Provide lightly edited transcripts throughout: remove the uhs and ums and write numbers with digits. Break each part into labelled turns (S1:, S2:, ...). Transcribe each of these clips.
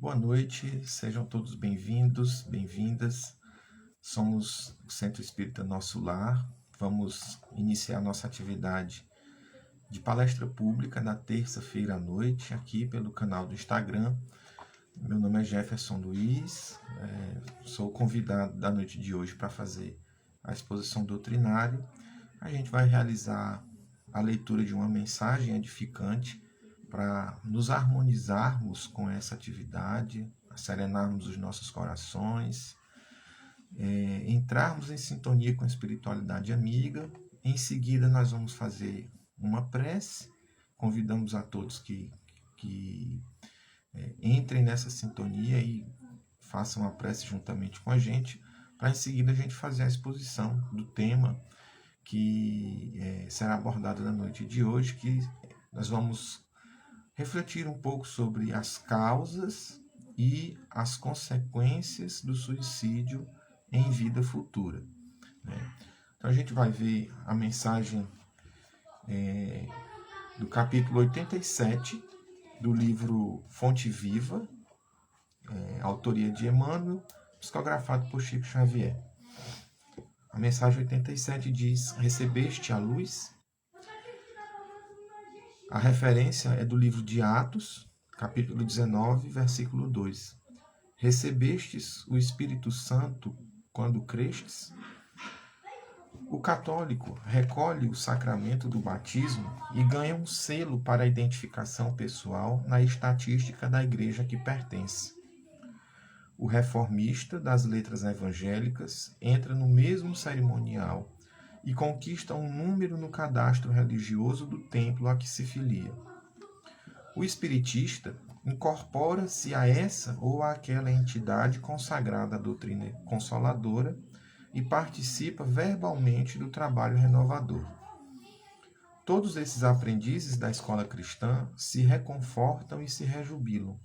S1: Boa noite, sejam todos bem-vindos, bem-vindas. Somos o Centro Espírita Nosso Lar. Vamos iniciar nossa atividade de palestra pública na terça-feira à noite, aqui pelo canal do Instagram. Meu nome é Jefferson Luiz, sou convidado da noite de hoje para fazer a exposição doutrinária. A gente vai realizar a leitura de uma mensagem edificante para nos harmonizarmos com essa atividade, serenarmos os nossos corações, entrarmos em sintonia com a espiritualidade amiga. Em seguida, nós vamos fazer uma prece. Convidamos a todos que entrem nessa sintonia e façam a prece juntamente com a gente, para em seguida a gente fazer a exposição do tema que será abordado na noite de hoje, que nós vamos refletir um pouco sobre as causas e as consequências do suicídio em vida futura. Então a gente vai ver a mensagem do capítulo 87 do livro Fonte Viva, autoria de Emmanuel, psicografado por Chico Xavier. A mensagem 87 diz: recebeste a luz? A referência é do livro de Atos, capítulo 19, versículo 2. Recebestes o Espírito Santo quando crestes? O católico recolhe o sacramento do batismo e ganha um selo para a identificação pessoal na estatística da igreja que pertence. O reformista das letras evangélicas entra no mesmo cerimonial e conquista um número no cadastro religioso do templo a que se filia. O espiritista incorpora-se a essa ou àquela entidade consagrada à doutrina consoladora e participa verbalmente do trabalho renovador. Todos esses aprendizes da escola cristã se reconfortam e se rejubilam.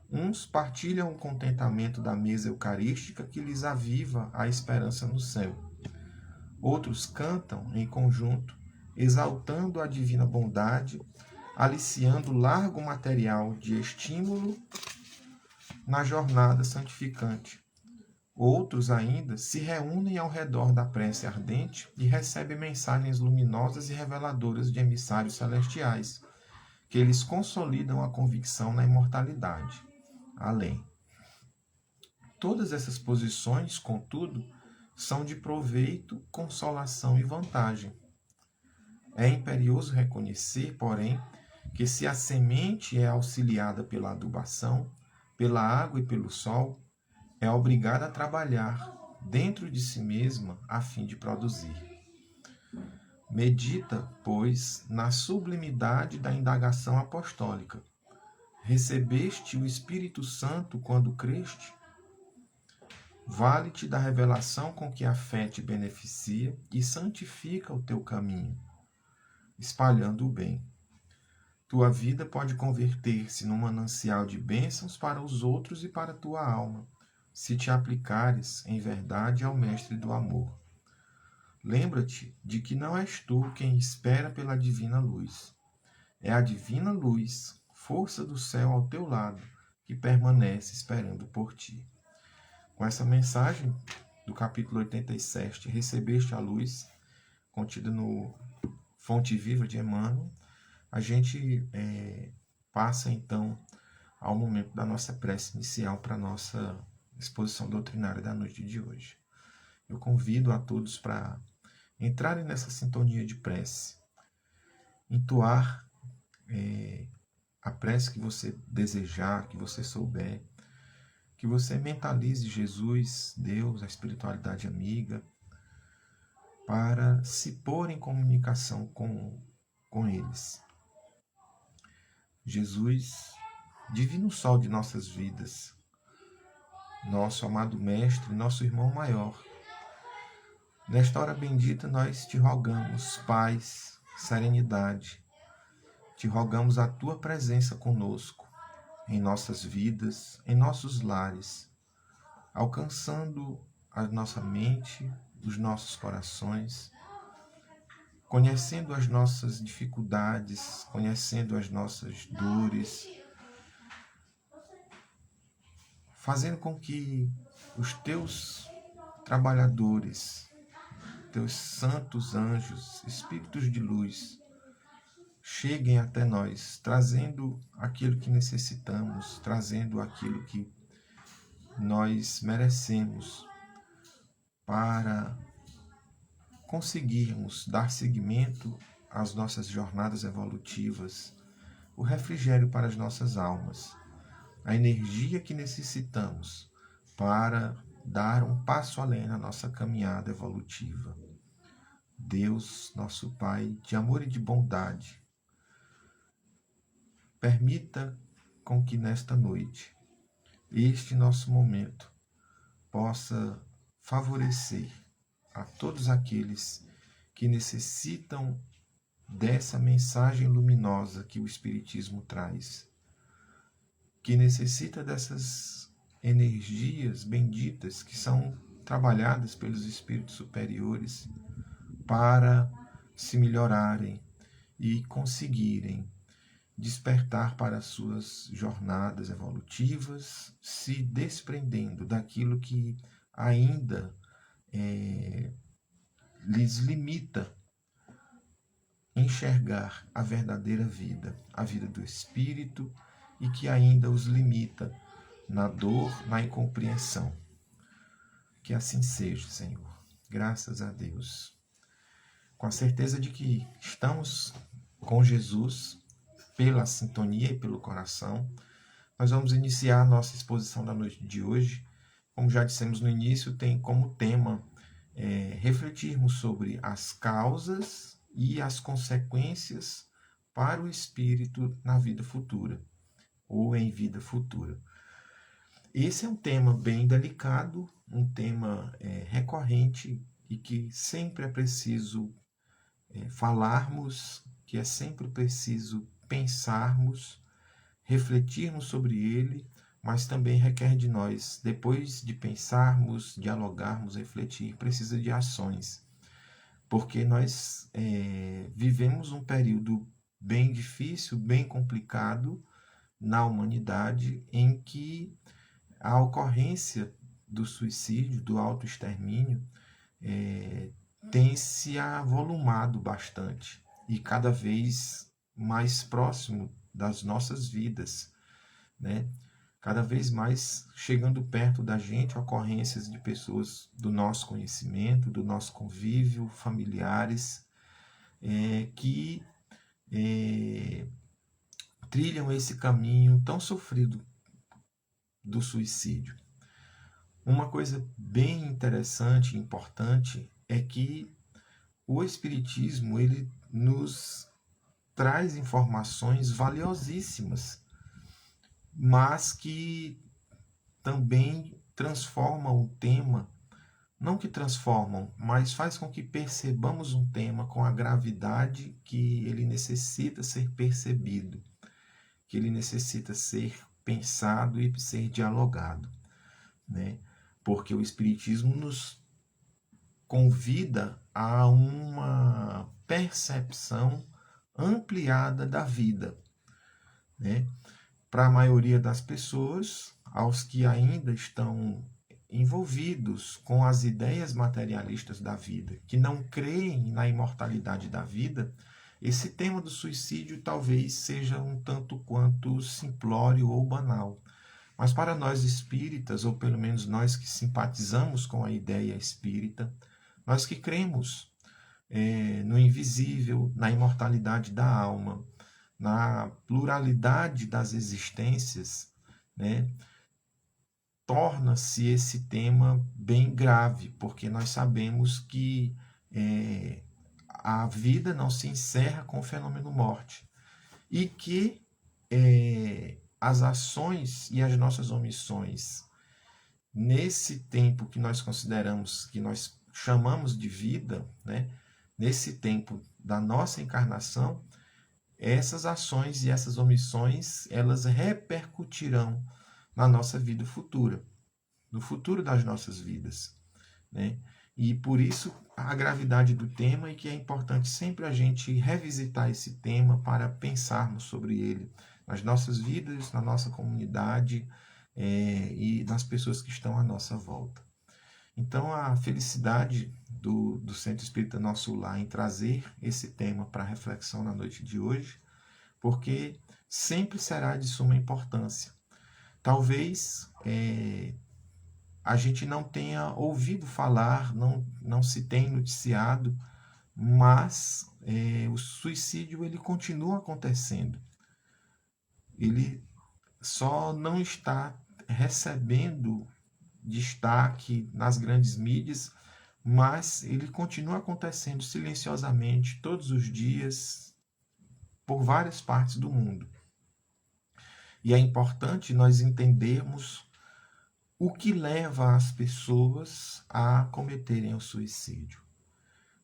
S1: Uns partilham o contentamento da mesa eucarística que lhes aviva a esperança no céu. Outros cantam em conjunto, exaltando a divina bondade, aliciando largo material de estímulo na jornada santificante. Outros ainda se reúnem ao redor da prece ardente e recebem mensagens luminosas e reveladoras de emissários celestiais, que lhes consolidam a convicção na imortalidade. Além. Todas essas posições, contudo, são de proveito, consolação e vantagem. É imperioso reconhecer, porém, que se a semente é auxiliada pela adubação, pela água e pelo sol, é obrigada a trabalhar dentro de si mesma a fim de produzir. Medita, pois, na sublimidade da indagação apostólica. Recebeste o Espírito Santo quando creste? Vale-te da revelação com que a fé te beneficia e santifica o teu caminho, espalhando o bem. Tua vida pode converter-se num manancial de bênçãos para os outros e para a tua alma, se te aplicares em verdade ao Mestre do amor. Lembra-te de que não és tu quem espera pela divina luz. É a divina luz, força do céu ao teu lado, que permanece esperando por ti. Com essa mensagem do capítulo 87, Recebeste a Luz, contida no Fonte Viva de Emmanuel, a gente passa então ao momento da nossa prece inicial para a nossa exposição doutrinária da noite de hoje. Eu convido a todos para entrarem nessa sintonia de prece, entoar a prece que você desejar, que você souber, que você mentalize Jesus, Deus, a espiritualidade amiga, para se pôr em comunicação com eles. Jesus, divino sol de nossas vidas, nosso amado Mestre, nosso irmão maior, nesta hora bendita nós te rogamos paz, serenidade, te rogamos a tua presença conosco, em nossas vidas, em nossos lares, alcançando a nossa mente, os nossos corações, conhecendo as nossas dificuldades, conhecendo as nossas dores, fazendo com que os teus trabalhadores, teus santos anjos, espíritos de luz, cheguem até nós, trazendo aquilo que necessitamos, trazendo aquilo que nós merecemos para conseguirmos dar seguimento às nossas jornadas evolutivas, o refrigério para as nossas almas, a energia que necessitamos para dar um passo além na nossa caminhada evolutiva. Deus, nosso Pai, de amor e de bondade, permita com que nesta noite, este nosso momento, possa favorecer a todos aqueles que necessitam dessa mensagem luminosa que o Espiritismo traz, que necessita dessas energias benditas que são trabalhadas pelos espíritos superiores para se melhorarem e conseguirem despertar para as suas jornadas evolutivas, se desprendendo daquilo que ainda lhes limita enxergar a verdadeira vida, a vida do Espírito, e que ainda os limita na dor, na incompreensão. Que assim seja, Senhor. Graças a Deus. Com a certeza de que estamos com Jesus, pela sintonia e pelo coração, nós vamos iniciar a nossa exposição da noite de hoje. Como já dissemos no início, tem como tema refletirmos sobre as causas e as consequências para o espírito na vida futura, ou em vida futura. Esse é um tema bem delicado, um tema recorrente e que sempre é preciso falarmos, que é sempre preciso pensarmos, refletirmos sobre ele, mas também requer de nós, depois de pensarmos, dialogarmos, refletir, precisa de ações, porque nós vivemos um período bem difícil, bem complicado na humanidade, em que a ocorrência do suicídio, do autoextermínio, tem se avolumado bastante e cada vez mais próximo das nossas vidas, né? Cada vez mais chegando perto da gente ocorrências de pessoas do nosso conhecimento, do nosso convívio, familiares, que trilham esse caminho tão sofrido do suicídio. Uma coisa bem interessante e importante é que o Espiritismo ele nos traz informações valiosíssimas, mas que também transformam o tema, não que transformam, mas faz com que percebamos um tema com a gravidade que ele necessita ser percebido, que ele necessita ser pensado e ser dialogado, né? Porque o Espiritismo nos convida a uma percepção ampliada da vida, né? Para a maioria das pessoas, aos que ainda estão envolvidos com as ideias materialistas da vida, que não creem na imortalidade da vida, esse tema do suicídio talvez seja um tanto quanto simplório ou banal. Mas para nós espíritas, ou pelo menos nós que simpatizamos com a ideia espírita, nós que cremos no invisível, na imortalidade da alma, na pluralidade das existências, né, torna-se esse tema bem grave, porque nós sabemos que a vida não se encerra com o fenômeno morte e que as ações e as nossas omissões nesse tempo que nós consideramos, que nós chamamos de vida, né, nesse tempo da nossa encarnação, essas ações e essas omissões, elas repercutirão na nossa vida futura, no futuro das nossas vidas, né? E por isso a gravidade do tema e que é importante sempre a gente revisitar esse tema para pensarmos sobre ele nas nossas vidas, na nossa comunidade, e nas pessoas que estão à nossa volta. Então, a felicidade do Centro Espírita Nosso Lar em trazer esse tema para reflexão na noite de hoje, porque sempre será de suma importância. Talvez a gente não tenha ouvido falar, não se tem noticiado, mas o suicídio ele continua acontecendo. Ele só não está recebendo destaque nas grandes mídias, mas ele continua acontecendo silenciosamente todos os dias por várias partes do mundo. E é importante nós entendermos o que leva as pessoas a cometerem o suicídio.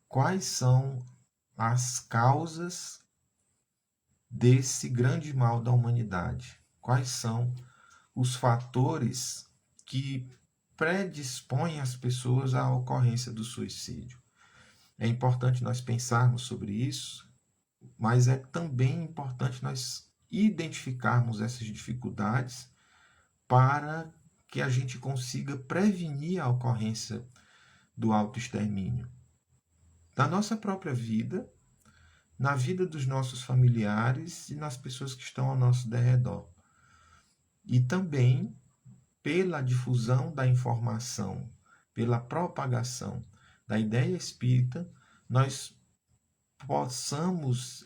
S1: Quais são as causas desse grande mal da humanidade? Quais são os fatores que predispõem as pessoas à ocorrência do suicídio? É importante nós pensarmos sobre isso, mas é também importante nós identificarmos essas dificuldades para que a gente consiga prevenir a ocorrência do autoextermínio. Na nossa própria vida, na vida dos nossos familiares e nas pessoas que estão ao nosso derredor. E também pela difusão da informação, pela propagação da ideia espírita, nós possamos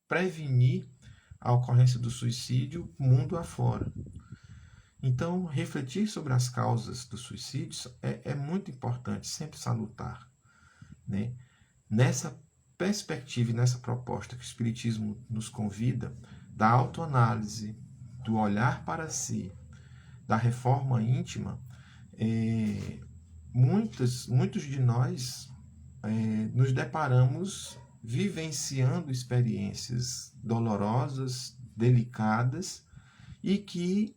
S1: prevenir a ocorrência do suicídio mundo afora. Então, refletir sobre as causas do suicídio é muito importante, sempre salutar, né? Nessa perspectiva e nessa proposta que o Espiritismo nos convida, da autoanálise, do olhar para si, da reforma íntima, muitos de nós nos deparamos vivenciando experiências dolorosas, delicadas, e que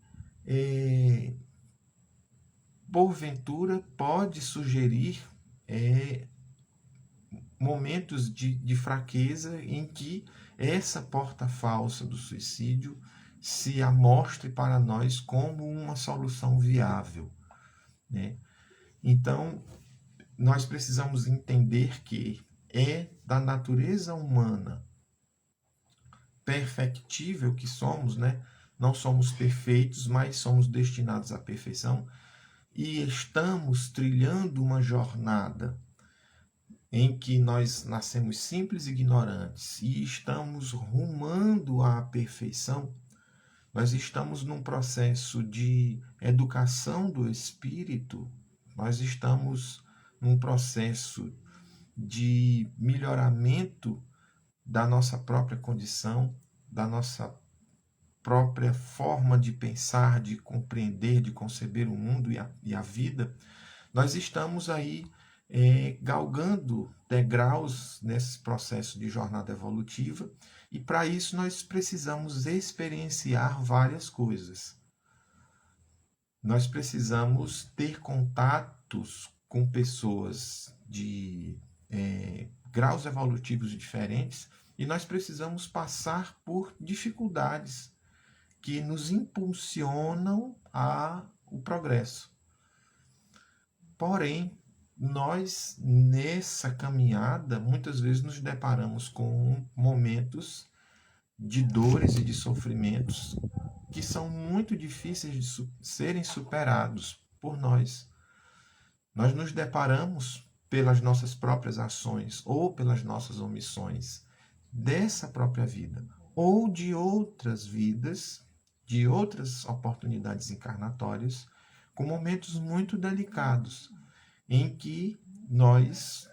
S1: porventura pode sugerir momentos de fraqueza em que essa porta falsa do suicídio se amostre para nós como uma solução viável, né? Então, nós precisamos entender que é da natureza humana perfectível que somos, né? Não somos perfeitos, mas somos destinados à perfeição e estamos trilhando uma jornada em que nós nascemos simples e ignorantes e estamos rumando à perfeição. Nós estamos num processo de educação do espírito, nós estamos num processo de melhoramento da nossa própria condição, da nossa própria forma de pensar, de compreender, de conceber o mundo e a vida. Nós estamos aí galgando degraus nesse processo de jornada evolutiva, e para isso nós precisamos experienciar várias coisas. Nós precisamos ter contatos com pessoas de graus evolutivos diferentes, e nós precisamos passar por dificuldades que nos impulsionam ao progresso. Porém, nós, nessa caminhada, muitas vezes nos deparamos com momentos de dores e de sofrimentos que são muito difíceis de serem superados por nós. Nós nos deparamos pelas nossas próprias ações ou pelas nossas omissões dessa própria vida ou de outras vidas, de outras oportunidades encarnatórias, com momentos muito delicados, em que nós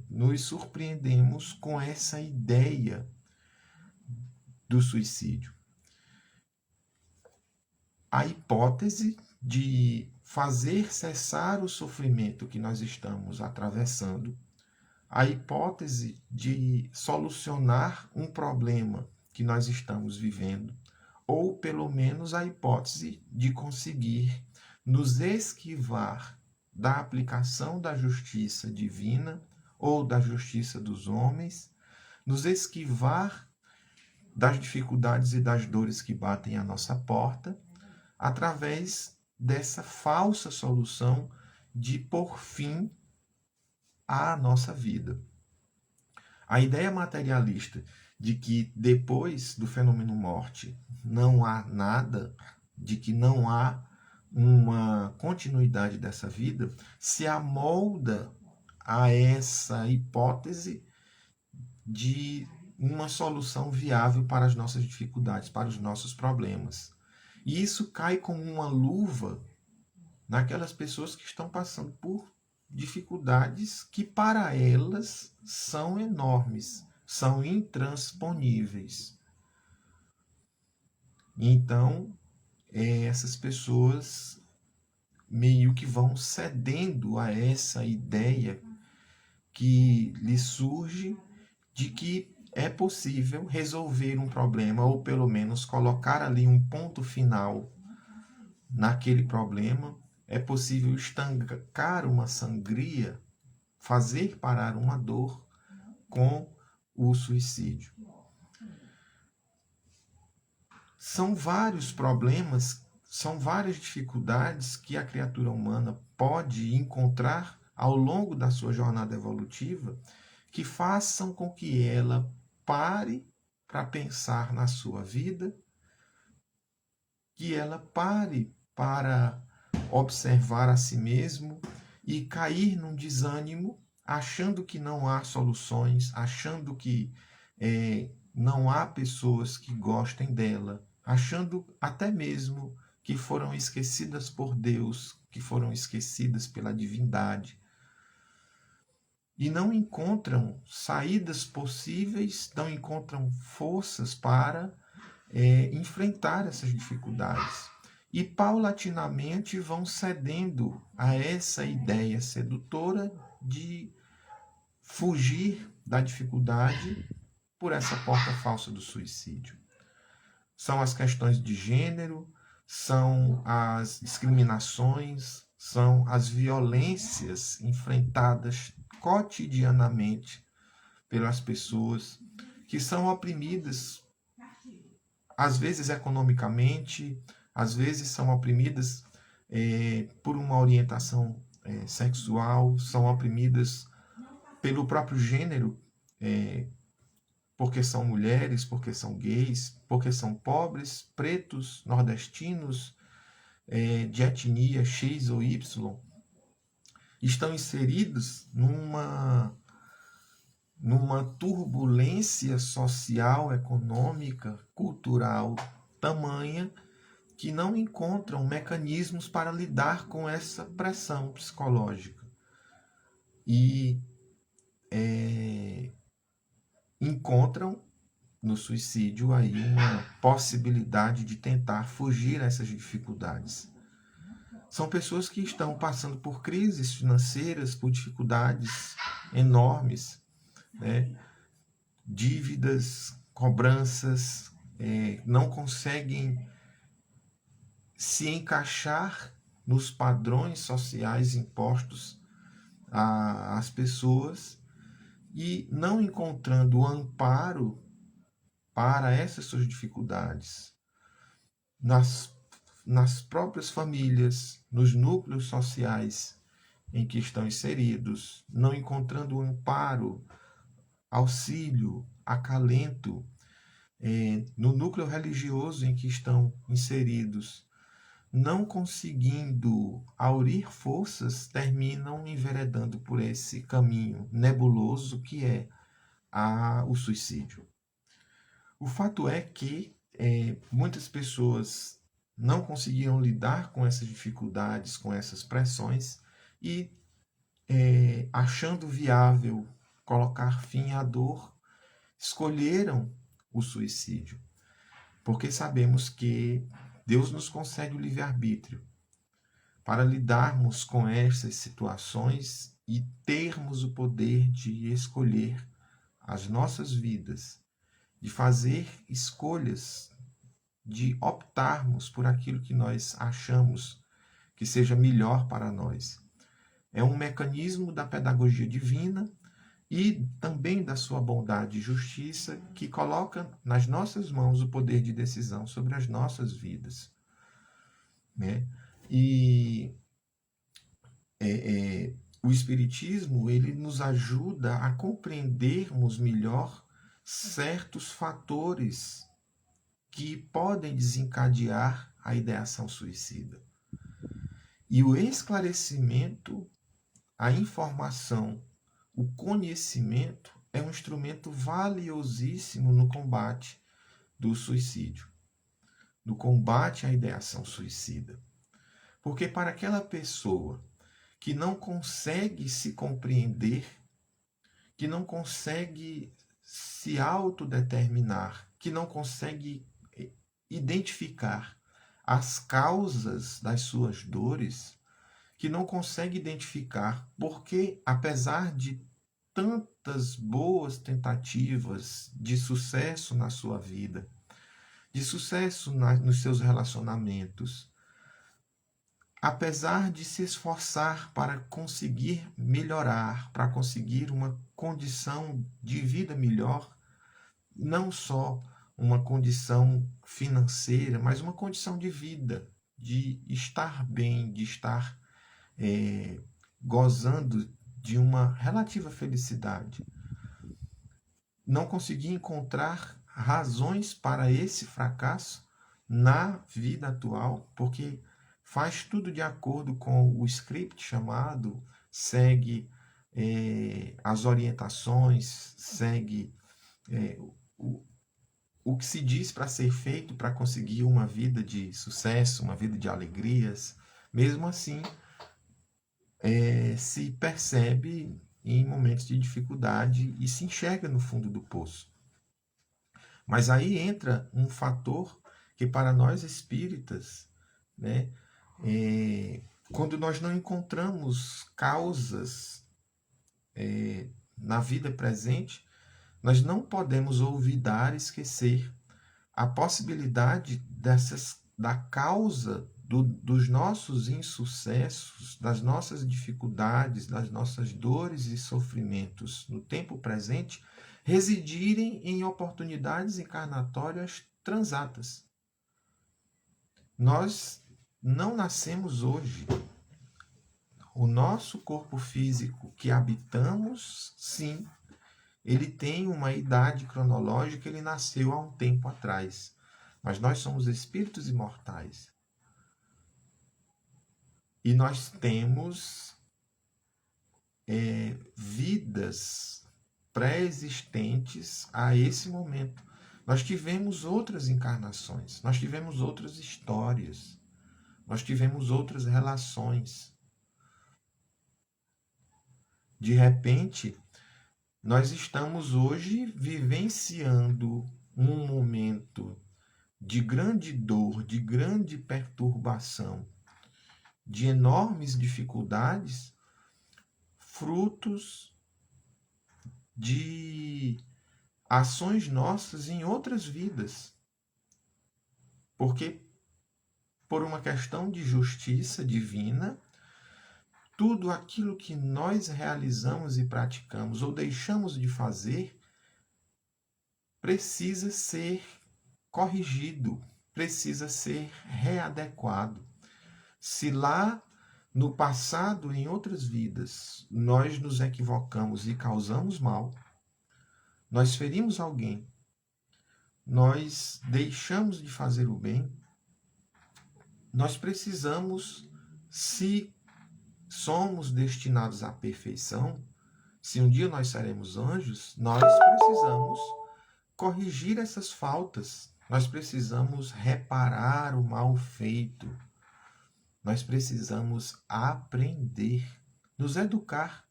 S1: nos surpreendemos com essa ideia do suicídio. A hipótese de fazer cessar o sofrimento que nós estamos atravessando, a hipótese de solucionar um problema que nós estamos vivendo, ou pelo menos a hipótese de conseguir nos esquivar da aplicação da justiça divina ou da justiça dos homens, nos esquivar das dificuldades e das dores que batem à nossa porta, através dessa falsa solução de pôr fim à nossa vida. A ideia materialista de que depois do fenômeno morte não há nada, de que não há uma continuidade dessa vida, se amolda a essa hipótese de uma solução viável para as nossas dificuldades, para os nossos problemas. E isso cai como uma luva naquelas pessoas que estão passando por dificuldades que para elas são enormes, são intransponíveis. Então, essas pessoas meio que vão cedendo a essa ideia que lhe surge de que é possível resolver um problema, ou pelo menos colocar ali um ponto final naquele problema. É possível estancar uma sangria, fazer parar uma dor com o suicídio. São vários problemas, são várias dificuldades que a criatura humana pode encontrar ao longo da sua jornada evolutiva, que façam com que ela pare para pensar na sua vida, que ela pare para observar a si mesmo e cair num desânimo, achando que não há soluções, achando que não há pessoas que gostem dela, achando até mesmo que foram esquecidas por Deus, que foram esquecidas pela divindade. E não encontram saídas possíveis, não encontram forças para enfrentar essas dificuldades. E paulatinamente vão cedendo a essa ideia sedutora de fugir da dificuldade por essa porta falsa do suicídio. São as questões de gênero, são as discriminações, são as violências enfrentadas cotidianamente pelas pessoas que são oprimidas, às vezes economicamente, às vezes são oprimidas por uma orientação sexual, são oprimidas pelo próprio gênero, porque são mulheres, porque são gays, porque são pobres, pretos, nordestinos, de etnia X ou Y, estão inseridos numa turbulência social, econômica, cultural tamanha que não encontram mecanismos para lidar com essa pressão psicológica. E encontram no suicídio aí uma possibilidade de tentar fugir a essas dificuldades. São pessoas que estão passando por crises financeiras, por dificuldades enormes, né? Dívidas, cobranças, não conseguem se encaixar nos padrões sociais impostos às pessoas e não encontrando amparo para essas suas dificuldades nas próprias famílias, nos núcleos sociais em que estão inseridos, não encontrando amparo, auxílio, acalento no núcleo religioso em que estão inseridos, não conseguindo aurir forças, terminam enveredando por esse caminho nebuloso que é o suicídio. O fato é que muitas pessoas não conseguiram lidar com essas dificuldades, com essas pressões e, achando viável colocar fim à dor, escolheram o suicídio. Porque sabemos que Deus nos concede o livre-arbítrio para lidarmos com essas situações e termos o poder de escolher as nossas vidas, de fazer escolhas, de optarmos por aquilo que nós achamos que seja melhor para nós. É um mecanismo da pedagogia divina e também da sua bondade e justiça que coloca nas nossas mãos o poder de decisão sobre as nossas vidas. né? E o Espiritismo, ele nos ajuda a compreendermos melhor certos fatores que podem desencadear a ideação suicida. E o esclarecimento, a informação, o conhecimento é um instrumento valiosíssimo no combate do suicídio, no combate à ideação suicida. Porque para aquela pessoa que não consegue se compreender, que não consegue se autodeterminar, que não consegue identificar as causas das suas dores, que não consegue identificar porque, apesar de tantas boas tentativas de sucesso na sua vida, de sucesso nos seus relacionamentos, apesar de se esforçar para conseguir melhorar, para conseguir uma condição de vida melhor, não só uma condição financeira, mas uma condição de vida, de estar bem, de estar gozando de uma relativa felicidade. Não consegui encontrar razões para esse fracasso na vida atual, porque faz tudo de acordo com o script chamado, segue as orientações, segue o que se diz para ser feito para conseguir uma vida de sucesso, uma vida de alegrias. Mesmo assim, se percebe em momentos de dificuldade e se enxerga no fundo do poço. Mas aí entra um fator que para nós espíritas, né, quando nós não encontramos causas na vida presente, nós não podemos olvidar, esquecer a possibilidade da causa dos nossos insucessos, das nossas dificuldades, das nossas dores e sofrimentos no tempo presente, residirem em oportunidades encarnatórias transatas. Nós não nascemos hoje. O nosso corpo físico que habitamos, sim, ele tem uma idade cronológica, ele nasceu há um tempo atrás. Mas nós somos espíritos imortais. E nós temos vidas pré-existentes a esse momento. Nós tivemos outras encarnações, nós tivemos outras histórias, nós tivemos outras relações. De repente, nós estamos hoje vivenciando um momento de grande dor, de grande perturbação, de enormes dificuldades, frutos de ações nossas em outras vidas. Porque, por uma questão de justiça divina, tudo aquilo que nós realizamos e praticamos ou deixamos de fazer precisa ser corrigido, precisa ser readequado. Se lá no passado, em outras vidas, nós nos equivocamos e causamos mal, nós ferimos alguém, nós deixamos de fazer o bem, nós precisamos, se somos destinados à perfeição, se um dia nós seremos anjos, nós precisamos corrigir essas faltas, nós precisamos reparar o mal feito, nós precisamos aprender, nos educar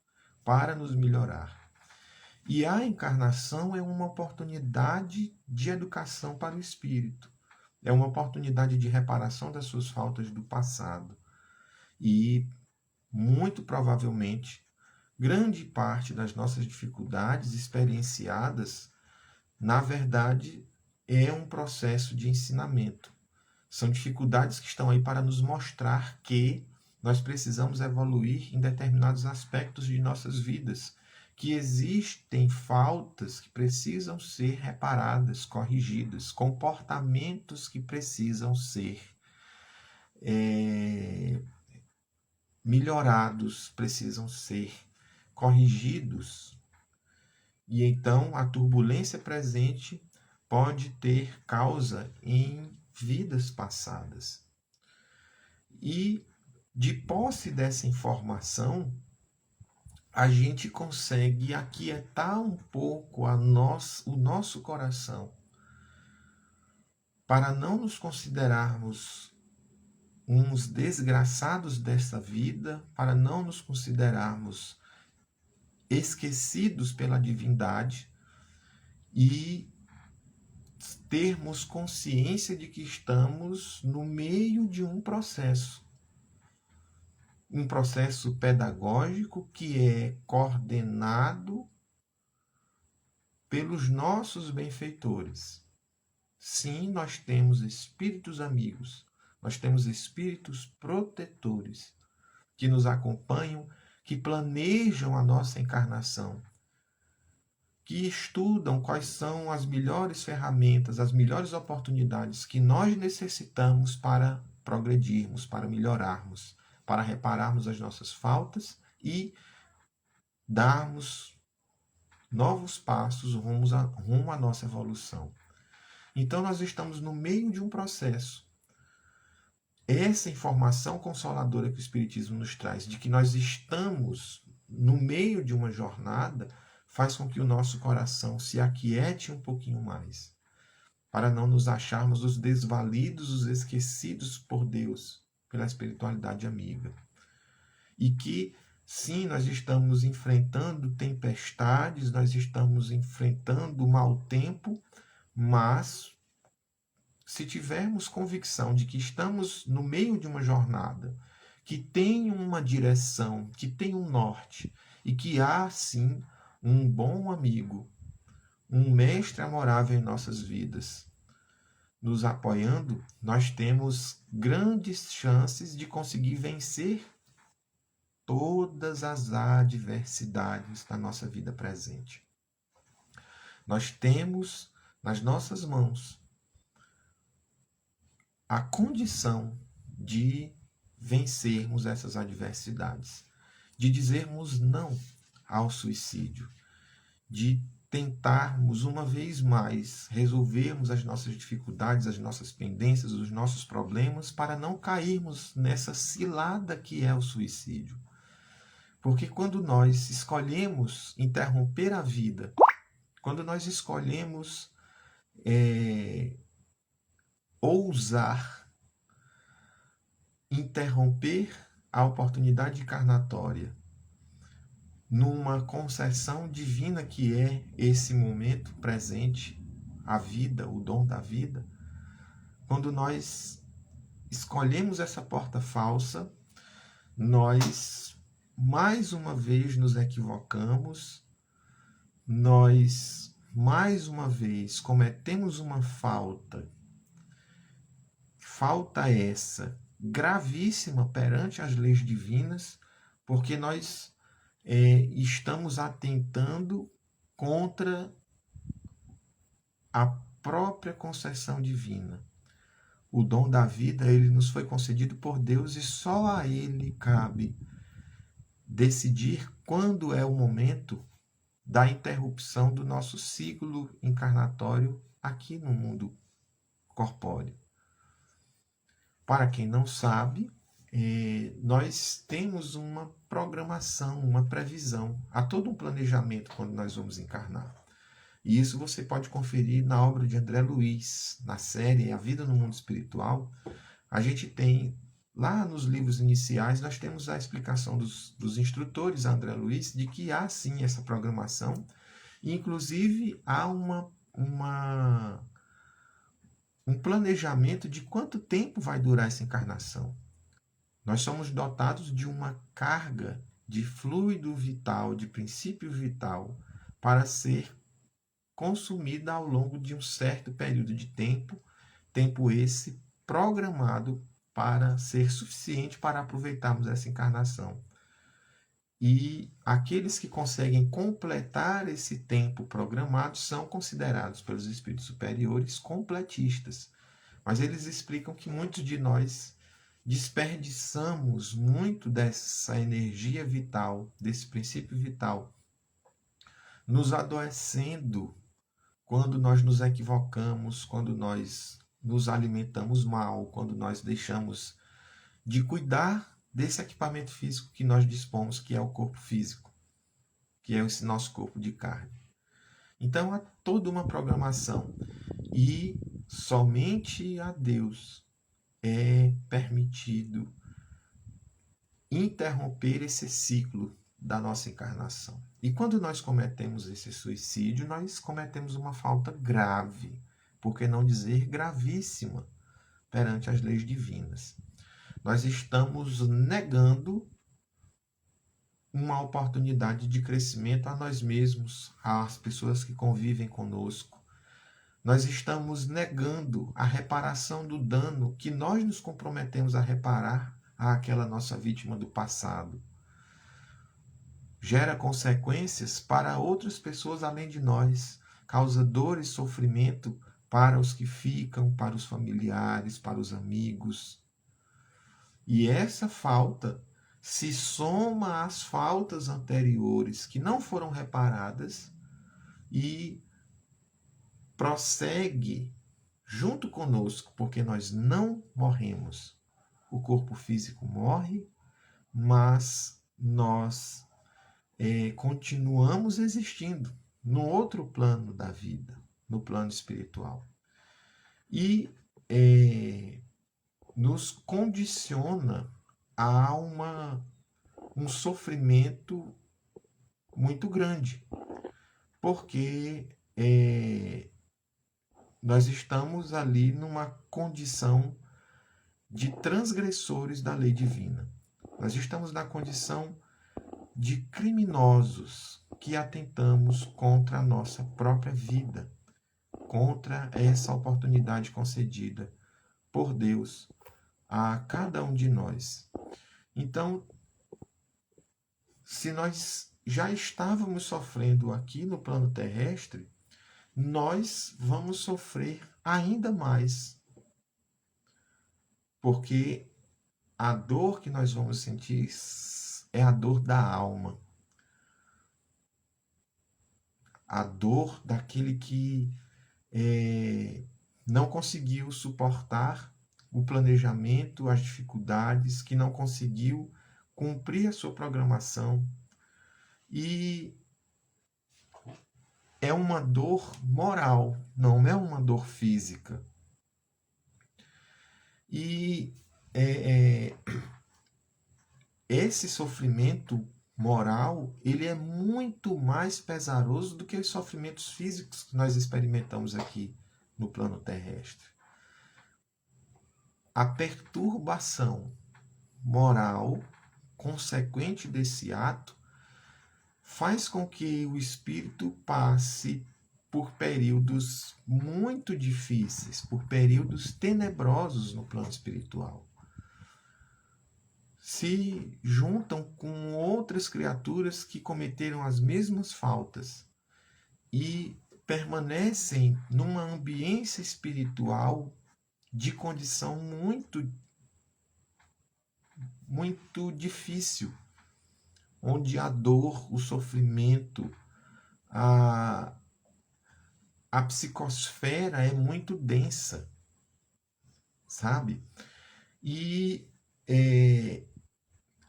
S1: para nos melhorar. E a encarnação é uma oportunidade de educação para o espírito, é uma oportunidade de reparação das suas faltas do passado. E, muito provavelmente, grande parte das nossas dificuldades experienciadas, na verdade, é um processo de ensinamento. São dificuldades que estão aí para nos mostrar que nós precisamos evoluir em determinados aspectos de nossas vidas, que existem faltas que precisam ser reparadas, corrigidas, comportamentos que precisam ser melhorados, precisam ser corrigidos. E então a turbulência presente pode ter causa em vidas passadas. E de posse dessa informação, a gente consegue aquietar um pouco o nosso coração, para não nos considerarmos uns desgraçados desta vida, para não nos considerarmos esquecidos pela divindade e termos consciência de que estamos no meio de um processo pedagógico que é coordenado pelos nossos benfeitores. Sim, nós temos espíritos amigos, nós temos espíritos protetores que nos acompanham, que planejam a nossa encarnação, que estudam quais são as melhores ferramentas, as melhores oportunidades que nós necessitamos para progredirmos, para melhorarmos, para repararmos as nossas faltas e darmos novos passos rumo à nossa evolução. Então, nós estamos no meio de um processo. Essa informação consoladora que o Espiritismo nos traz, de que nós estamos no meio de uma jornada, faz com que o nosso coração se aquiete um pouquinho mais, para não nos acharmos os desvalidos, os esquecidos por Deus, pela espiritualidade amiga. E que, sim, nós estamos enfrentando tempestades, nós estamos enfrentando o mau tempo, mas se tivermos convicção de que estamos no meio de uma jornada, que tem uma direção, que tem um norte, e que há, sim, um bom amigo, um mestre amorável em nossas vidas, nos apoiando, nós temos grandes chances de conseguir vencer todas as adversidades da nossa vida presente. Nós temos nas nossas mãos a condição de vencermos essas adversidades, de dizermos não ao suicídio, de tentarmos uma vez mais resolvermos as nossas dificuldades, as nossas pendências, os nossos problemas, para não cairmos nessa cilada que é o suicídio. Porque quando nós escolhemos interromper a vida, quando nós escolhemos ousar interromper a oportunidade encarnatória numa concessão divina que é esse momento presente, a vida, o dom da vida, quando nós escolhemos essa porta falsa, nós mais uma vez nos equivocamos, nós mais uma vez cometemos uma falta essa gravíssima perante as leis divinas, porque nós estamos atentando contra a própria concessão divina. O dom da vida, ele nos foi concedido por Deus e só a ele cabe decidir quando é o momento da interrupção do nosso ciclo encarnatório aqui no mundo corpóreo. Para quem não sabe, nós temos uma programação, uma previsão, há todo um planejamento quando nós vamos encarnar. E isso você pode conferir na obra de André Luiz, na série A Vida no Mundo Espiritual. A gente tem, lá nos livros iniciais, nós temos a explicação dos instrutores André Luiz de que há sim essa programação, e inclusive há um planejamento de quanto tempo vai durar essa encarnação. Nós somos dotados de uma carga de fluido vital, de princípio vital, para ser consumida ao longo de um certo período de tempo esse programado para ser suficiente para aproveitarmos essa encarnação. E aqueles que conseguem completar esse tempo programado são considerados pelos espíritos superiores completistas. Mas eles explicam que muitos de nós desperdiçamos muito dessa energia vital, desse princípio vital, nos adoecendo quando nós nos equivocamos, quando nós nos alimentamos mal, quando nós deixamos de cuidar desse equipamento físico que nós dispomos, que é o corpo físico, que é esse nosso corpo de carne. Então há toda uma programação e somente a Deus é permitido interromper esse ciclo da nossa encarnação. E quando nós cometemos esse suicídio, nós cometemos uma falta grave, por que não dizer gravíssima, perante as leis divinas. Nós estamos negando uma oportunidade de crescimento a nós mesmos, às pessoas que convivem conosco. Nós estamos negando a reparação do dano que nós nos comprometemos a reparar àquela nossa vítima do passado. Gera consequências para outras pessoas além de nós, causa dor e sofrimento para os que ficam, para os familiares, para os amigos. E essa falta se soma às faltas anteriores que não foram reparadas e prossegue junto conosco, porque nós não morremos. O corpo físico morre, mas nós continuamos existindo no outro plano da vida, no plano espiritual. E nos condiciona a um sofrimento muito grande, porque nós estamos ali numa condição de transgressores da lei divina. Nós estamos na condição de criminosos que atentamos contra a nossa própria vida, contra essa oportunidade concedida por Deus a cada um de nós. Então, se nós já estávamos sofrendo aqui no plano terrestre, nós vamos sofrer ainda mais, porque a dor que nós vamos sentir é a dor da alma, a dor daquele que não conseguiu suportar o planejamento, as dificuldades, que não conseguiu cumprir a sua programação. E é uma dor moral, não é uma dor física. E esse sofrimento moral, ele é muito mais pesaroso do que os sofrimentos físicos que nós experimentamos aqui no plano terrestre. A perturbação moral consequente desse ato faz com que o espírito passe por períodos muito difíceis, por períodos tenebrosos no plano espiritual. Se juntam com outras criaturas que cometeram as mesmas faltas e permanecem numa ambiência espiritual de condição muito difícil, onde a dor, o sofrimento, a psicosfera é muito densa, sabe? E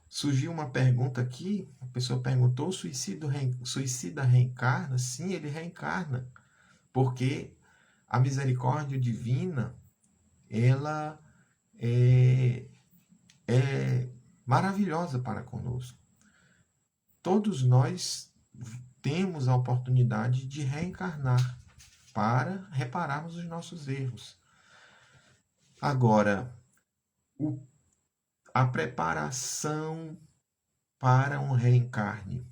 S1: surgiu uma pergunta aqui, a pessoa perguntou, o suicida reencarna? Sim, ele reencarna, porque a misericórdia divina, ela é maravilhosa para conosco. Todos nós temos a oportunidade de reencarnar para repararmos os nossos erros. Agora, a preparação para um reencarne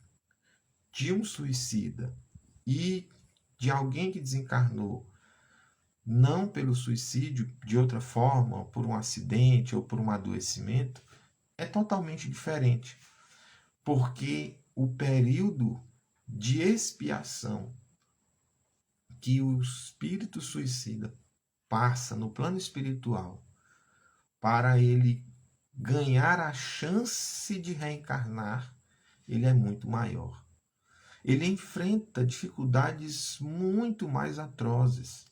S1: de um suicida e de alguém que desencarnou, não pelo suicídio, de outra forma, por um acidente ou por um adoecimento, é totalmente diferente. Porque o período de expiação que o espírito suicida passa no plano espiritual para ele ganhar a chance de reencarnar, ele é muito maior. Ele enfrenta dificuldades muito mais atrozes.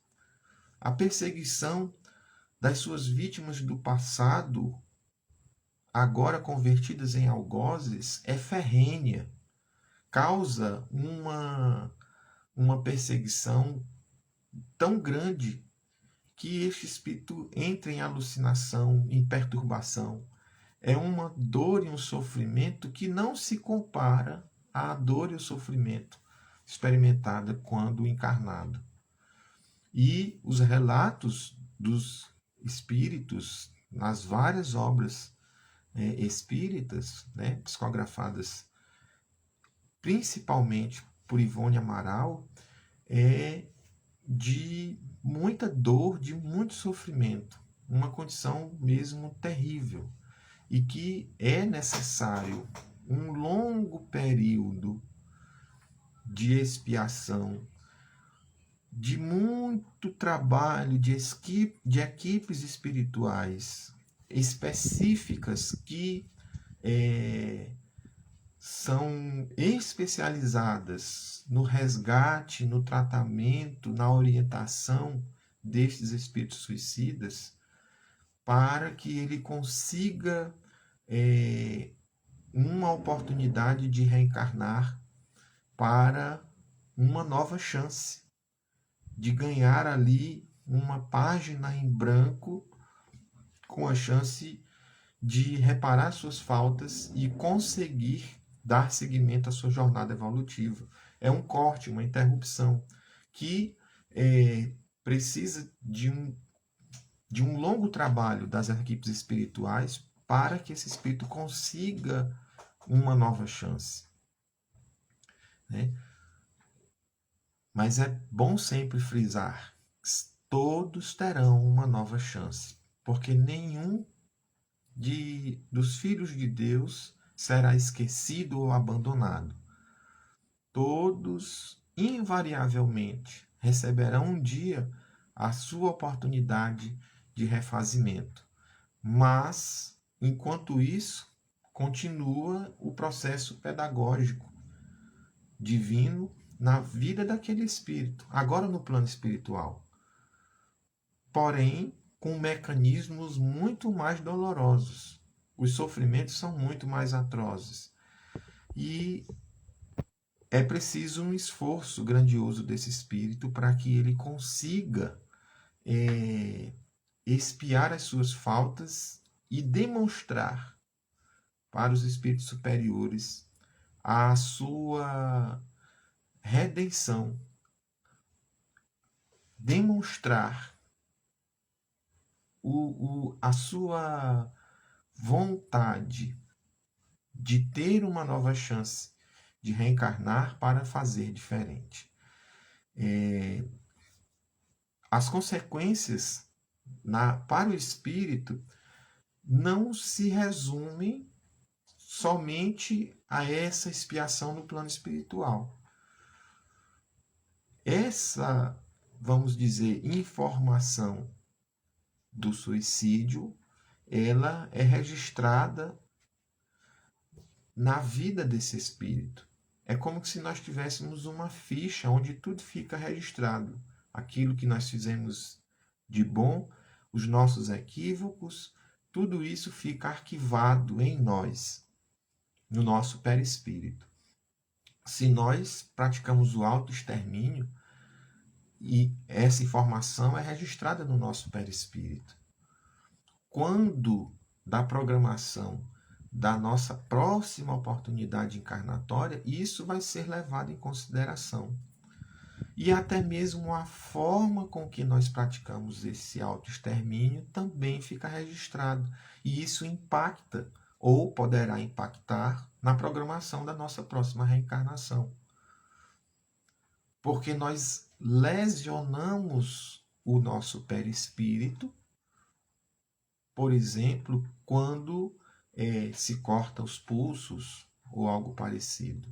S1: A perseguição das suas vítimas do passado, agora convertidas em algozes, é ferrenha. Causa uma perseguição tão grande que este espírito entra em alucinação, em perturbação. É uma dor e um sofrimento que não se compara à dor e o sofrimento experimentada quando encarnado. E os relatos dos espíritos nas várias obras espíritas, psicografadas principalmente por Ivone Amaral, é de muita dor, de muito sofrimento, uma condição mesmo terrível, e que é necessário um longo período de expiação, de muito trabalho de equipes espirituais específicas que são especializadas no resgate, no tratamento, na orientação destes espíritos suicidas, para que ele consiga uma oportunidade de reencarnar para uma nova chance, de ganhar ali uma página em branco com a chance de reparar suas faltas e conseguir dar seguimento à sua jornada evolutiva. É um corte, uma interrupção que precisa de um longo trabalho das equipes espirituais para que esse espírito consiga uma nova chance. Mas é bom sempre frisar: todos terão uma nova chance, porque nenhum dos filhos de Deus será esquecido ou abandonado. Todos, invariavelmente, receberão um dia a sua oportunidade de refazimento. Mas, enquanto isso, continua o processo pedagógico divino na vida daquele espírito, agora no plano espiritual. Porém, com mecanismos muito mais dolorosos. Os sofrimentos são muito mais atrozes. E é preciso um esforço grandioso desse espírito para que ele consiga expiar as suas faltas e demonstrar para os espíritos superiores a sua redenção. Demonstrar a sua vontade de ter uma nova chance de reencarnar para fazer diferente. As consequências para o espírito não se resumem somente a essa expiação no plano espiritual. Essa, vamos dizer, informação do suicídio, ela é registrada na vida desse espírito. É como se nós tivéssemos uma ficha onde tudo fica registrado. Aquilo que nós fizemos de bom, os nossos equívocos, tudo isso fica arquivado em nós, no nosso perispírito. Se nós praticamos o autoextermínio, e essa informação é registrada no nosso perispírito. Quando da programação da nossa próxima oportunidade encarnatória, isso vai ser levado em consideração. E até mesmo a forma com que nós praticamos esse autoextermínio também fica registrado. E isso impacta, ou poderá impactar, na programação da nossa próxima reencarnação. Porque nós lesionamos o nosso perispírito, por exemplo, quando se corta os pulsos ou algo parecido.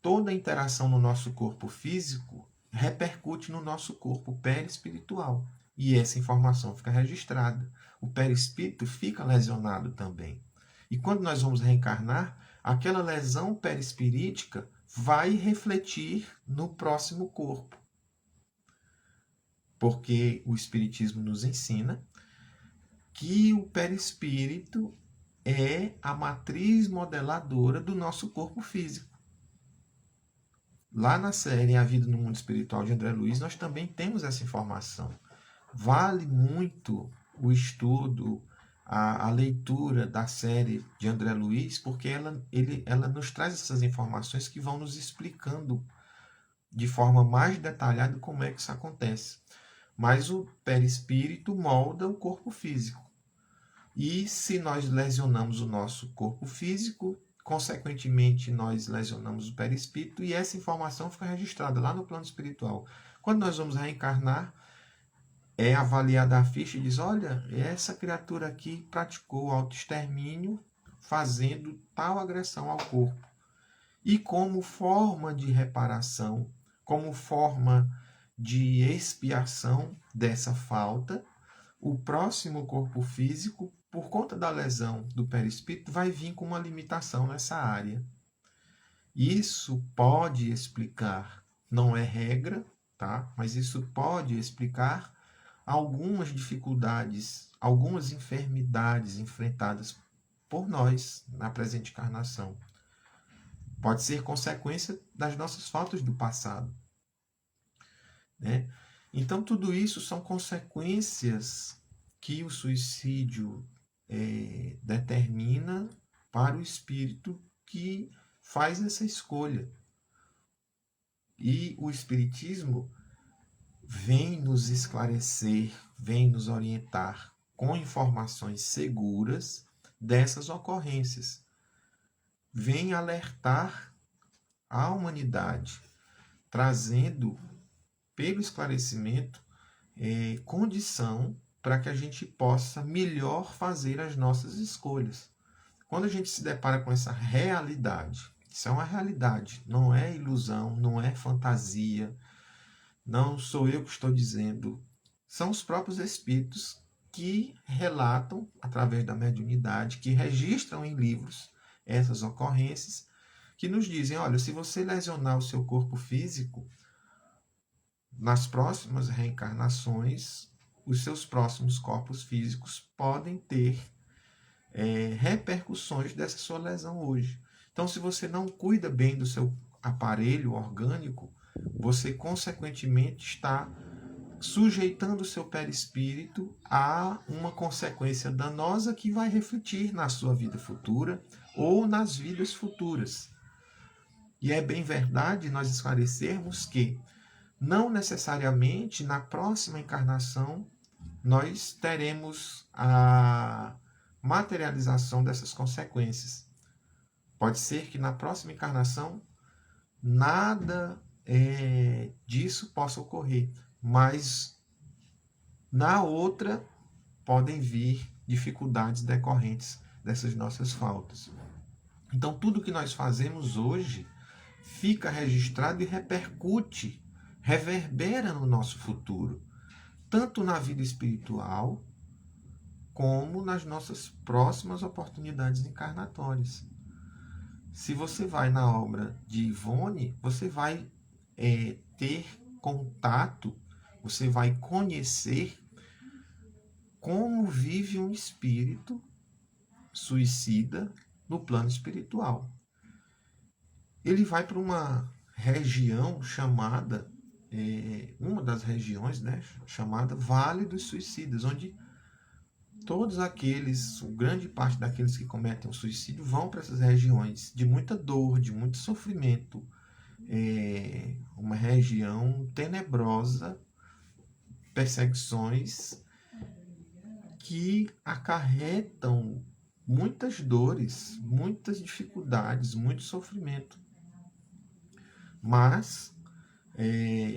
S1: Toda a interação no nosso corpo físico repercute no nosso corpo perispiritual. E essa informação fica registrada. o perispírito fica lesionado também. E quando nós vamos reencarnar, aquela lesão perispirítica vai refletir no próximo corpo. Porque o Espiritismo nos ensina que o perispírito é a matriz modeladora do nosso corpo físico. Lá na série A Vida no Mundo Espiritual de André Luiz, nós também temos essa informação. Vale muito o estudo, a leitura da série de André Luiz, porque ela nos traz essas informações que vão nos explicando de forma mais detalhada como é que isso acontece. Mas o perispírito molda o corpo físico. E se nós lesionamos o nosso corpo físico, consequentemente nós lesionamos o perispírito e essa informação fica registrada lá no plano espiritual. Quando nós vamos reencarnar, é avaliada a ficha e diz, olha, essa criatura aqui praticou autoextermínio fazendo tal agressão ao corpo. E como forma de reparação, como forma de expiação dessa falta, o próximo corpo físico, por conta da lesão do perispírito, vai vir com uma limitação nessa área. Isso pode explicar, não é regra, tá? Mas isso pode explicar algumas dificuldades, algumas enfermidades enfrentadas por nós na presente encarnação. Pode ser consequência das nossas faltas do passado, né? Então, tudo isso são consequências que o suicídio determina para o espírito que faz essa escolha. E o Espiritismo vem nos esclarecer, vem nos orientar com informações seguras dessas ocorrências. Vem alertar a humanidade, trazendo, pelo esclarecimento, condição para que a gente possa melhor fazer as nossas escolhas. Quando a gente se depara com essa realidade, isso é uma realidade, não é ilusão, não é fantasia, não sou eu que estou dizendo, são os próprios espíritos que relatam, através da mediunidade, que registram em livros essas ocorrências, que nos dizem, olha, se você lesionar o seu corpo físico, nas próximas reencarnações, os seus próximos corpos físicos podem ter repercussões dessa sua lesão hoje. Então, se você não cuida bem do seu aparelho orgânico, você, consequentemente, está sujeitando o seu perispírito a uma consequência danosa que vai refletir na sua vida futura ou nas vidas futuras. E é bem verdade nós esclarecermos que não necessariamente na próxima encarnação nós teremos a materialização dessas consequências. Pode ser que na próxima encarnação nada disso possa ocorrer, mas na outra podem vir dificuldades decorrentes dessas nossas faltas. Então, tudo que nós fazemos hoje fica registrado e repercute, reverbera no nosso futuro, tanto na vida espiritual, como nas nossas próximas oportunidades encarnatórias. Se você vai na obra de Ivone, você vai ter contato, você vai conhecer como vive um espírito suicida no plano espiritual. Ele vai para uma região chamada, uma das regiões, né, chamada Vale dos Suicidas, onde todos aqueles, grande parte daqueles que cometem o suicídio vão para essas regiões de muita dor, de muito sofrimento. Uma região tenebrosa, perseguições que acarretam muitas dores, muitas dificuldades, muito sofrimento. Mas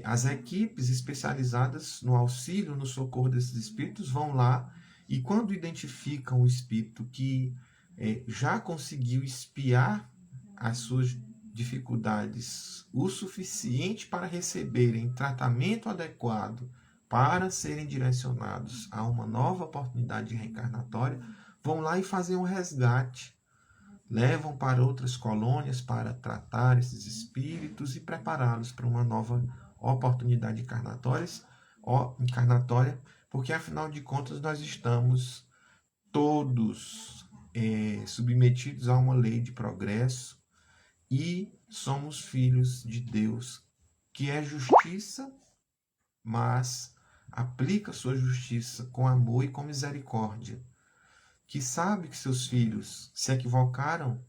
S1: as equipes especializadas no auxílio, no socorro desses espíritos vão lá e quando identificam o espírito que já conseguiu espiar as suas dificuldades o suficiente para receberem tratamento adequado para serem direcionados a uma nova oportunidade reencarnatória, vão lá e fazem um resgate. Levam para outras colônias para tratar esses espíritos e prepará-los para uma nova oportunidade encarnatória, porque afinal de contas nós estamos todos submetidos a uma lei de progresso e somos filhos de Deus, que é justiça, mas aplica sua justiça com amor e com misericórdia, que sabe que seus filhos se equivocaram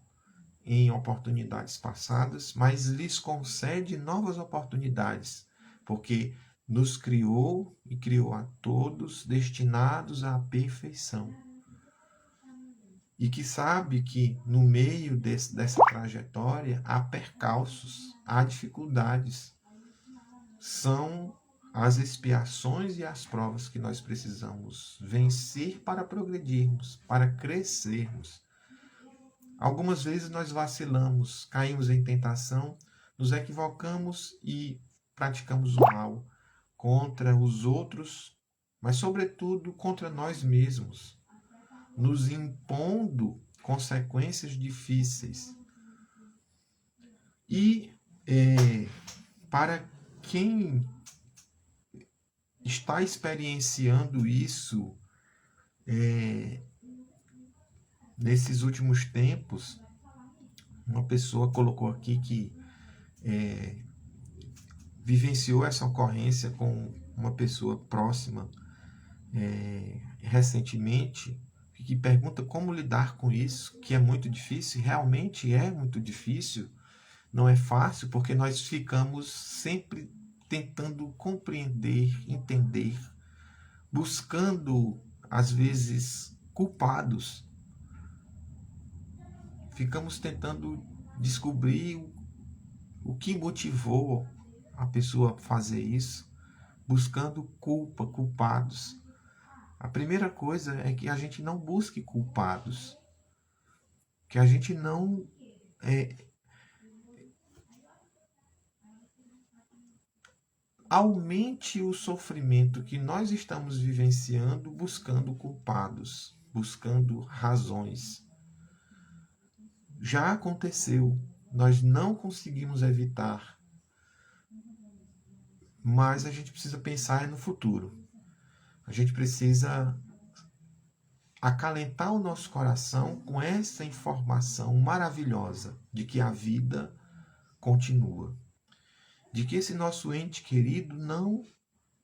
S1: em oportunidades passadas, mas lhes concede novas oportunidades, porque nos criou e criou a todos destinados à perfeição. E que sabe que no meio dessa trajetória há percalços, há dificuldades. São as expiações e as provas que nós precisamos vencer para progredirmos, para crescermos. Algumas vezes nós vacilamos, caímos em tentação, nos equivocamos e praticamos o mal contra os outros, mas sobretudo contra nós mesmos, nos impondo consequências difíceis. E para quem está experienciando isso nesses últimos tempos, uma pessoa colocou aqui que vivenciou essa ocorrência com uma pessoa próxima recentemente, que pergunta como lidar com isso, que é muito difícil, realmente é muito difícil, não é fácil, porque nós ficamos sempre tentando compreender, entender, buscando, às vezes, culpados. Ficamos tentando descobrir o que motivou a pessoa a fazer isso, buscando culpados. A primeira coisa é que a gente não busque culpados, que a gente não aumente o sofrimento que nós estamos vivenciando buscando culpados, buscando razões. Já aconteceu, nós não conseguimos evitar, mas a gente precisa pensar no futuro. A gente precisa acalentar o nosso coração com essa informação maravilhosa de que a vida continua, de que esse nosso ente querido não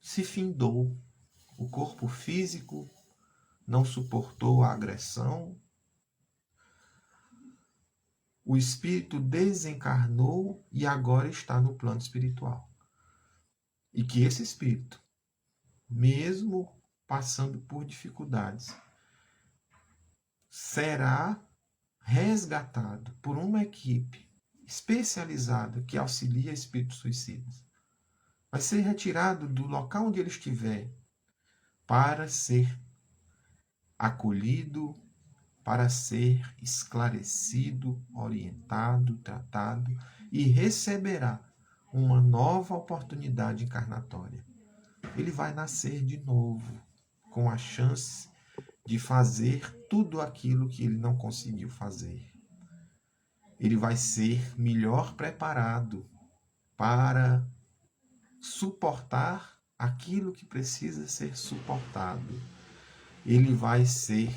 S1: se findou, o corpo físico não suportou a agressão, o espírito desencarnou e agora está no plano espiritual. E que esse espírito, mesmo passando por dificuldades, será resgatado por uma equipe especializada que auxilia espíritos suicidas. Vai ser retirado do local onde ele estiver para ser acolhido, para ser esclarecido, orientado, tratado e receberá uma nova oportunidade encarnatória. Ele vai nascer de novo, com a chance de fazer tudo aquilo que ele não conseguiu fazer. Ele vai ser melhor preparado para suportar aquilo que precisa ser suportado. Ele vai ser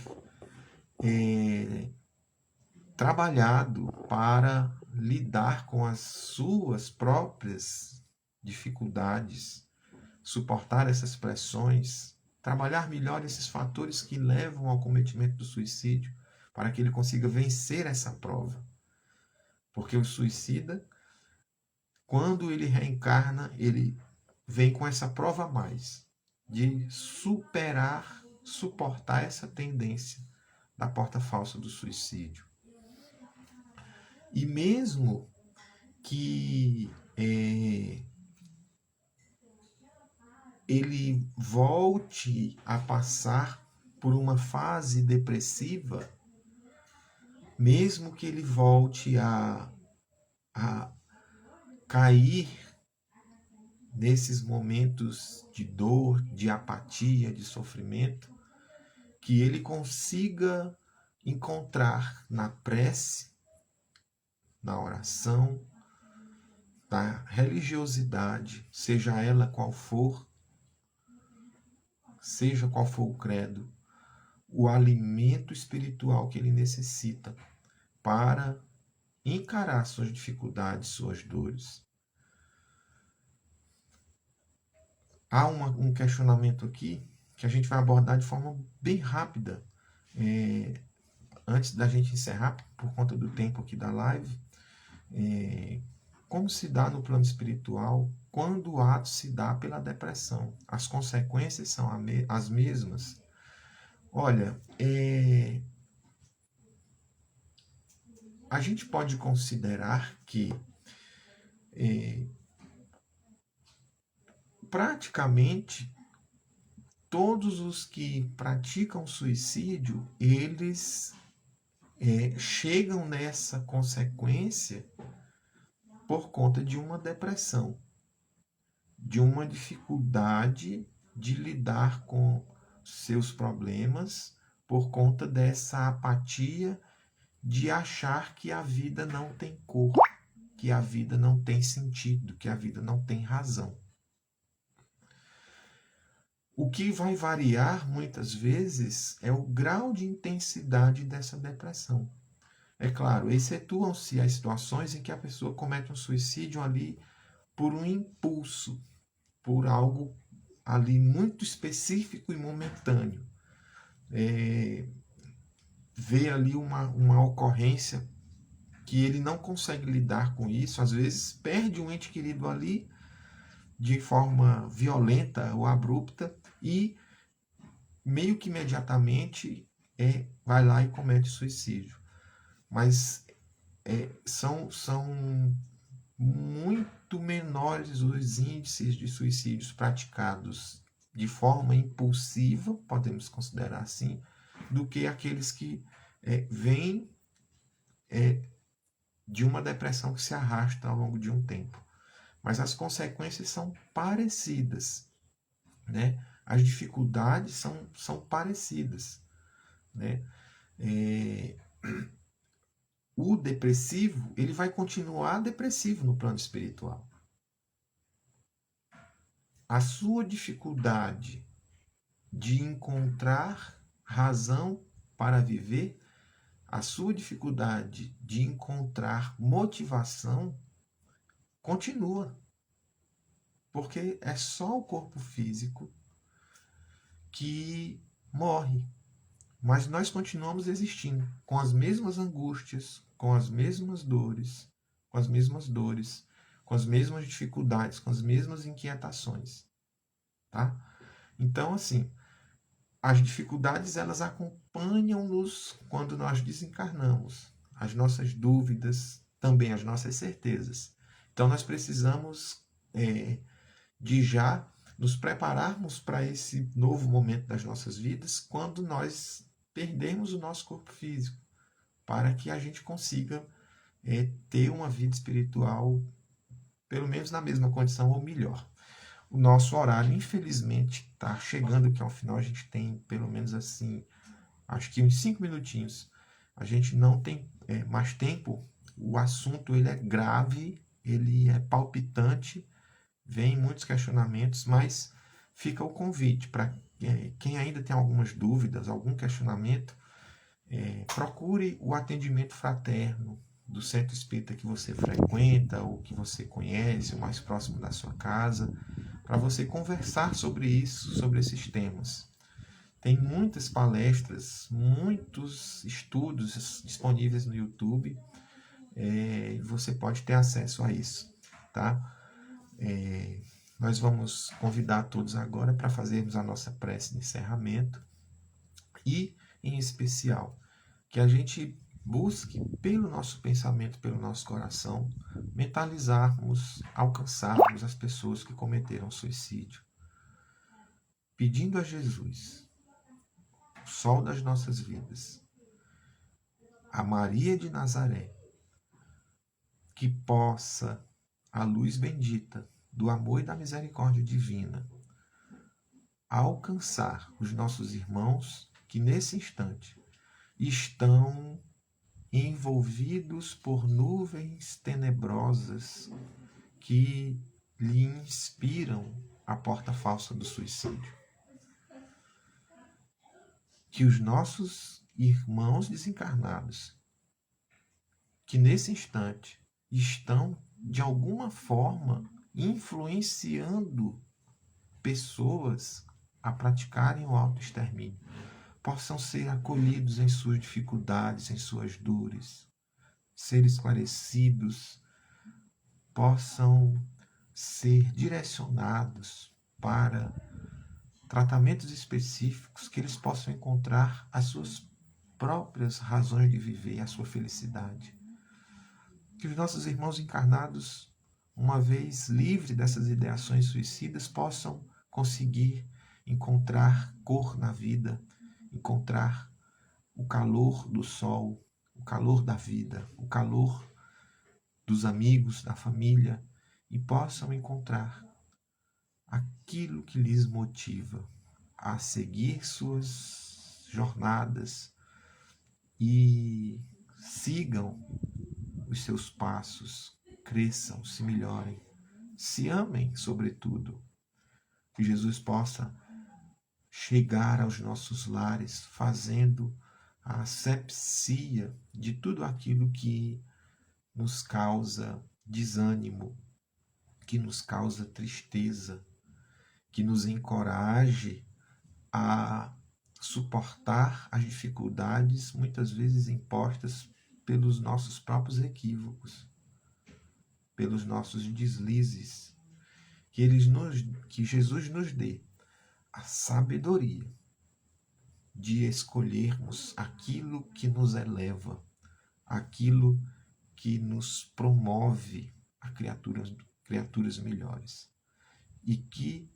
S1: trabalhado para lidar com as suas próprias dificuldades, suportar essas pressões, trabalhar melhor esses fatores que levam ao cometimento do suicídio, para que ele consiga vencer essa prova. Porque o suicida, quando ele reencarna, ele vem com essa prova a mais, de superar, suportar essa tendência da porta falsa do suicídio. E mesmo que ele volte a passar por uma fase depressiva, mesmo que ele volte a cair nesses momentos de dor, de apatia, de sofrimento, que ele consiga encontrar na prece, na oração, na religiosidade, seja ela qual for, seja qual for o credo, o alimento espiritual que ele necessita para encarar suas dificuldades, suas dores. Há um questionamento aqui que a gente vai abordar de forma bem rápida. Antes da gente encerrar, por conta do tempo aqui da live, como se dá no plano espiritual quando o ato se dá pela depressão? As consequências são as mesmas? Olha, a gente pode considerar que praticamente todos os que praticam suicídio, eles chegam nessa consequência por conta de uma depressão, de uma dificuldade de lidar com seus problemas por conta dessa apatia de achar que a vida não tem cor, que a vida não tem sentido, que a vida não tem razão. O que vai variar muitas vezes é o grau de intensidade dessa depressão. É claro, excetuam-se as situações em que a pessoa comete um suicídio ali por um impulso, por algo ali muito específico e momentâneo. Vê ali uma ocorrência que ele não consegue lidar com isso, às vezes perde um ente querido ali de forma violenta ou abrupta e meio que imediatamente vai lá e comete suicídio. Mas são muito menores os índices de suicídios praticados de forma impulsiva, podemos considerar assim, do que aqueles que vêm de uma depressão que se arrasta ao longo de um tempo. Mas as consequências são parecidas, né? As dificuldades são parecidas, né? O depressivo, ele vai continuar depressivo no plano espiritual. A sua dificuldade de encontrar razão para viver, a sua dificuldade de encontrar motivação continua. Porque é só o corpo físico que morre. Mas nós continuamos existindo com as mesmas angústias, com as mesmas dores, com as mesmas dificuldades, com as mesmas inquietações, tá? Então, assim, as dificuldades elas acompanham-nos quando nós desencarnamos, as nossas dúvidas, também as nossas certezas. Então, nós precisamos de já nos prepararmos para esse novo momento das nossas vidas quando nós perdermos o nosso corpo físico, para que a gente consiga ter uma vida espiritual pelo menos na mesma condição ou melhor. O nosso horário, infelizmente, está chegando aqui ao final. A gente tem pelo menos assim, acho que uns 5 minutinhos. A gente não tem mais tempo. O assunto ele é grave, ele é palpitante, vem muitos questionamentos, mas fica o convite para quem ainda tem algumas dúvidas, algum questionamento, procure o atendimento fraterno do centro espírita que você frequenta ou que você conhece, o mais próximo da sua casa, para você conversar sobre isso, sobre esses temas. Tem muitas palestras, muitos estudos disponíveis no YouTube, você pode ter acesso a isso, tá? Nós vamos convidar todos agora para fazermos a nossa prece de encerramento e, em especial, que a gente busque, pelo nosso pensamento, pelo nosso coração, mentalizarmos, alcançarmos as pessoas que cometeram suicídio, pedindo a Jesus, o sol das nossas vidas, a Maria de Nazaré, que possa a luz bendita do amor e da misericórdia divina, alcançar os nossos irmãos que nesse instante estão envolvidos por nuvens tenebrosas que lhe inspiram a porta falsa do suicídio. Que os nossos irmãos desencarnados, que nesse instante estão de alguma forma influenciando pessoas a praticarem o autoextermínio, possam ser acolhidos em suas dificuldades, em suas dores, ser esclarecidos, possam ser direcionados para tratamentos específicos, que eles possam encontrar as suas próprias razões de viver, a sua felicidade. Que os nossos irmãos encarnados, uma vez livres dessas ideações suicidas, possam conseguir encontrar cor na vida, encontrar o calor do sol, o calor da vida, o calor dos amigos, da família, e possam encontrar aquilo que lhes motiva a seguir suas jornadas e sigam os seus passos, cresçam, se melhorem, se amem, sobretudo. Que Jesus possa chegar aos nossos lares fazendo a asepsia de tudo aquilo que nos causa desânimo, que nos causa tristeza, que nos encoraje a suportar as dificuldades muitas vezes impostas pelos nossos próprios equívocos, pelos nossos deslizes. Que Jesus nos dê a sabedoria de escolhermos aquilo que nos eleva, aquilo que nos promove a criaturas melhores. E que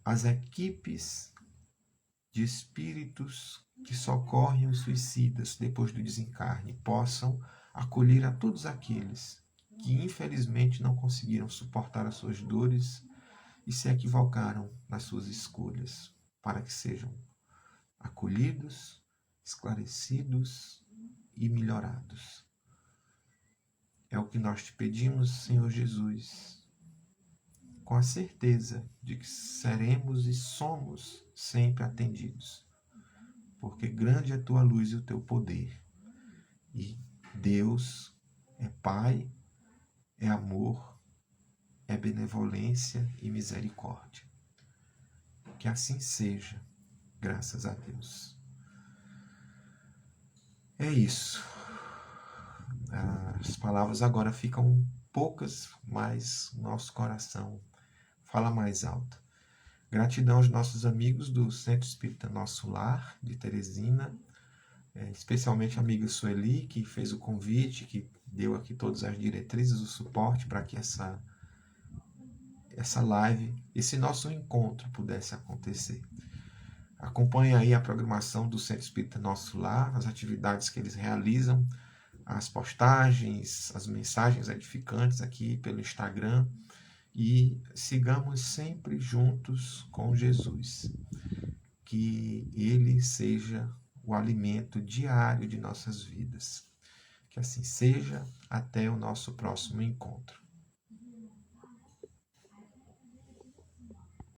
S1: as equipes de espíritos que socorrem os suicidas depois do desencarne possam acolher a todos aqueles que infelizmente não conseguiram suportar as suas dores e se equivocaram nas suas escolhas, para que sejam acolhidos, esclarecidos e melhorados. É o que nós te pedimos, Senhor Jesus, com a certeza de que seremos e somos sempre atendidos, porque grande é a tua luz e o teu poder. E Deus é Pai, é amor, é benevolência e misericórdia. Que assim seja, graças a Deus. É isso. As palavras agora ficam poucas, mas nosso coração fala mais alto. Gratidão aos nossos amigos do Centro Espírita Nosso Lar, de Teresina, especialmente a amiga Sueli, que fez o convite, que deu aqui todas as diretrizes, o suporte para que essa live, esse nosso encontro pudesse acontecer. Acompanhe aí a programação do Centro Espírita Nosso Lar, as atividades que eles realizam, as postagens, as mensagens edificantes aqui pelo Instagram, e sigamos sempre juntos com Jesus. Que Ele seja o alimento diário de nossas vidas. Que assim seja, até o nosso próximo encontro.